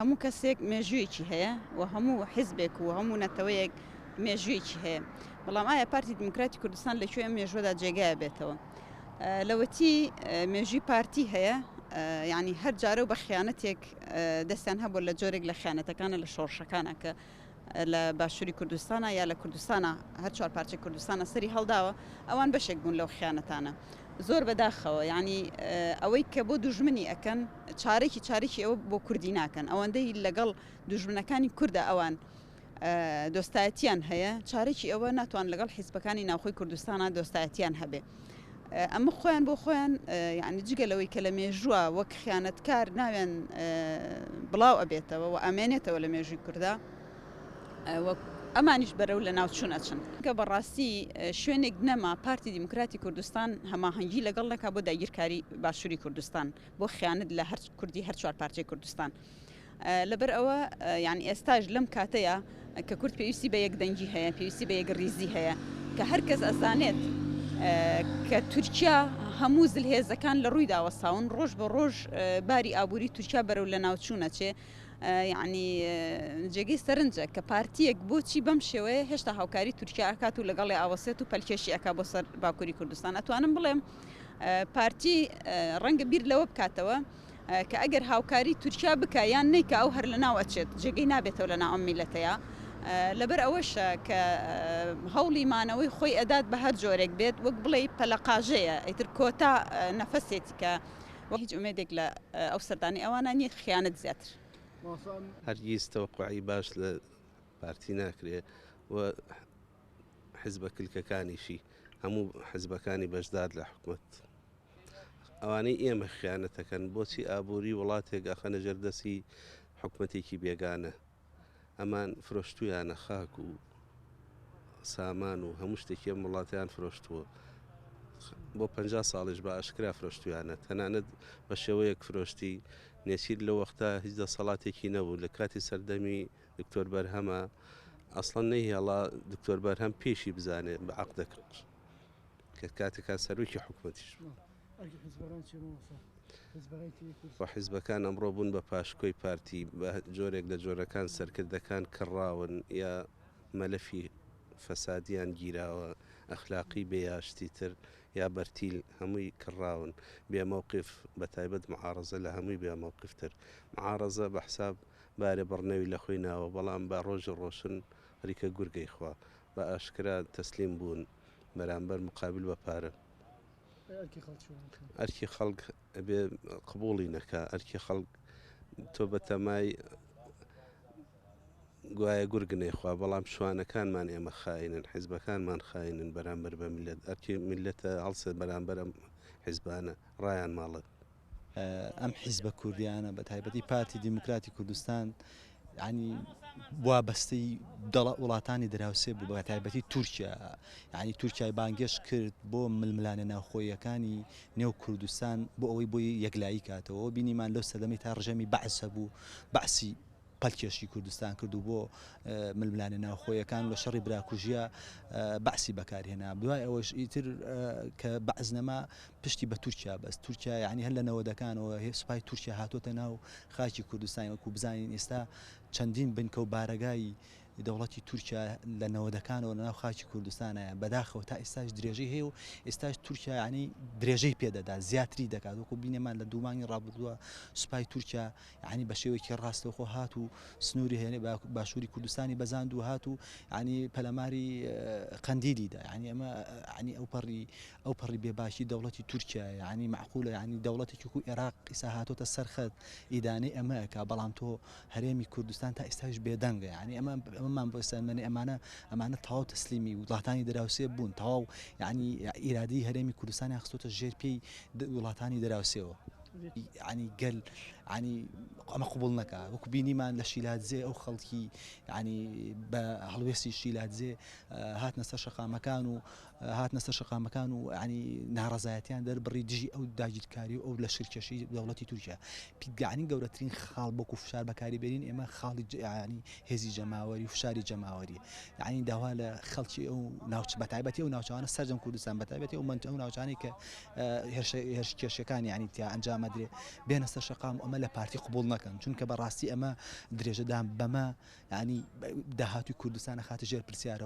هەموو کەسێک مێژوویەکی هەیە و هەموو حیزبێک و هەموو نەتەوەیەک مێژوویەکی هەیە بەڵام ئایا پارتی دیموکراتی کوردستان لەکوێ ئەم مێژوەدا جێگایە بێتەوە لەوەتی مێژووی پارتی هەیە یعنی هەر جارە و بە خیانەتێک دەستیان هەبوو لە جۆرێک لە خیانەتەکانە لە شۆڕشەکانە کە لە باشووری کوردستانە یا لە کوردستانە هەر چوار پارچەی کوردستانە سەری هەڵداوە ئەوان بەشێک بوون لەو خیانەتانە زۆر بەداخەوە ینی ئەوەی کە بۆ دوژمنی ئەکەن چارێکی ئەوە بۆ کوردی ناکەن ئەوەندەی لەگەڵ دوژمنەکانی کووردە ئەوان دۆستایەتیان هەیە چارێکی ئەوە ناتوان لەگەڵ حیزبەکانی ناوخۆی کوردستانە دۆستایەتیان هەبێ ئەمە خۆیان بۆ خۆیان یعنی جگەلەوەی کە لە مێژووە وەک خیانەتکار ناوێن بڵاو ئەبێتەوە و ئەمێنێتەوە لە مێژووی کووردا ئەمانیش بەرەو لە ناوچوون ئەچن کە بەڕاستی شوێنێک نەما پارتی دیموکراتی کوردستان هەماهەنگی لەگەڵ نەکا بۆ داگیرکاری باشووری کوردستان بۆ خیانەت لە هەر کوردی هەر چوار پارچەی کوردستان لەبەر ئەوە یعنی ئێستاژ لەم کاتەیە کە کورد پێویستی بە یەک دەنگی هەیە پێویستی بە یەک ڕیزی هەیە کە هەر کەس ئەزانێت کە تورکیا هەموو زلهێزەکان لە ڕووی داوەستاون ڕۆژ بە ڕۆژ باری ئابووری تورکیا بەرەو لە ناوچوونەچێ یعنی جێگەی سەرنجە کە پارتیەک بۆچی بەم شێوەیە هێشتا هاوکاری تورکیا ئەکات و لەگەڵی ئاوەسێت و پەلکێشی ئەکا بۆ سەر باکووری کوردستان ئەتوانم بڵێم پارتی ڕەنگە بیر لەوە بکاتەوە کە ئەگەر هاوکاری تورکیا بکە یان نیکە ئەو هەر لە ناو ئەچێت جێگەی نابێتەوە لە ناو ئەم میلەتەیە لەبەر ئەوەشە کە هەوڵی مانەوەی خۆی ئەدات بە هەر جۆرێک بێت وەک بڵێ پەلەقاژەیە ئیتر کۆتا نەفەسێتی کە هیچ ئومێدێک لە ئەو سەردانی ئەوانە نیە خیانەت زیاتر هەرگیز تەوەقوعی باش لە پارتی ناکرێ و حیزبە کلکەکانیشی هەموو حیزبەکانی بەشدار لە حکوومەت ئەوانەی ئێمە خیانەتەکەن بۆچی ئابووری وڵاتێک ئەخەنە ژەردەسی حکوومەتێکی بێگانە ئەمان فرۆشتویانە خاک و سامان و هەموو شتێکی ئەم وڵاتیان فرۆشتووە بۆ 50 ساڵیش بە ئاشکرا فرۆشتویانە تەنانەت بە شێوەیەک فرۆشتی نێچیر لە وەختا هیچ دەسەڵاتێکی نەبوو لە کاتی سەردەمی دکتۆر بەرهەمە ئەسڵەن نەیهێڵا دکتۆر بەرهەم پێشی بزانێ بە عەقدەکەش کە کاتێکا سەرۆکی حکوومەتیش حیزبەکان ئەمڕۆ بوون بە پاشکۆی پارتی بە جۆرێک لە جۆرەکان سەرکردەکان کڕاون یا مەلەفی فەسادیان گیراوە ئەخلاقی بێیاشتی تر یا بەرتیل هەمووی کڕاون بێمەوقف بە تایبەت معارەزە لە هەمووی بێمەوقفتر معارەزە بە حساب بارێ بڕنەوی لە خۆی ناوە بەڵام بە ڕۆژە ڕۆشن ڕیکە گورگەی خوا بە ئاشکرا تەسلیم بوون بەرامبەر مقابل بە پارە ئەرکی خەڵک بێ قبوڵی نەکا ئەرکی خەڵک تۆ بە تەمای گوایە گورگنەی خوا بەڵام شوانەکانمان ئێمە خاینن حیزبەکانمان خاینن بەرامبەر بە میلەت ئەرکی میلەتە هەڵسێ بەرامبەر ئەم حیزبانە ڕایان ماڵێت ئەم حیزبە کوردیانە بە تایبەتی پارتی دیموکراتی کوردستان ینی وابەستەی وڵاتانی دراوسێ بوو بە تایبەتی تورکیا ینی تورکیای بانگێش کرد بۆ ململانە ناوخۆیەکانی نێو کوردستان بۆ ئەوەی بۆی یەکلایی کاتەوە بینیمان لەو سەردەمی تا ڕژەمی بەعس هەبوو بەعسی پەلکێشی کوردستان کردو بۆ ململانە ناوخۆیەکان لە شەڕی براکوژیە بەعسی بەکارهێنا دوای ئەوەش ئیتر کە بەعز نەما پشتی بە تورکیا بەست تورکیا ینی هەر لە نەوەدەکانەوە سوپای تورکیا هاتۆتە ناو خاکی کوردستانی وەکو بزانین ئێستا چەندین بنکە و بارەگای دەوڵەتی تورکیا لە نەوەدەکانەوە ناو خاکی کوردستانە بەداخەوە تا ئێستاش درێژەی هەیە و ئێستاش تورکیا ینی درێژەی پێدەدا زیاتری دەکات وەکو بینێمان لە دوومانی ڕابردووە سوپای تورکیا ینی بە شێوەیەکی ڕاستەوخۆ هات و سنووری هێنێ باشووری کوردستانی بەزاند و هات و ینی پەلەماری قەندیلیدا ینی ئەمە ینی ئەو پەڕی بێباشی دەوڵەتی تورکیا ینی معقولە ینی دەوڵەتێکی و عێراق ئێستا هاتۆتە سەرخەت ئیدانەی ئەمەکە بەڵام تۆ هەرێمی کوردستان تا ئێستاش بێدەنگە ینی ئەمەمان بۆ ئێستامەنی ئەمانە تەواو تەسلیمی وڵاتانی دراوسێ بوون تەواو ینی ئیرادی هەرێمی کوردستانی خستۆتە ژێر پێی وڵاتانی دراوسێەوە ینی گەل ینی ئەمە قبول نەکا وەکو بینیمان لە شیلاتزێ ئەو خەڵکی ینی بە هەڵوێستی شیلاتزێ هاتنە سەر شەقامەکان و ینی ناڕەزایەتیان دەربڕی دژی ئەو داگیرکاری و ئەو لە شرکەشی دەوڵەتی تورکیا پیگانی گەورەترین خاڵ بۆکو فشار بەکاری بێنین ئێمە خاڵی ینی هێزی جەماوەری و فشاری جەماوەری ینی داوا لە خەڵکی ئەو ناوچ بەتایبەتی ئەو ناوچانە سەرجەم کوردستان بەتایبەتی ئەو ناوچانی کە هێرش کێشەکانی ینی تیا ئەنجامەدرێ بێنە سەر شەقام ئەمە ئەمە لە پارتی قبول نەکەن چونکە بەڕاستی ئەمە درێژەدان بەمە ینی داهاتوی کوردستانە خاتە ژێر پرسیارەوە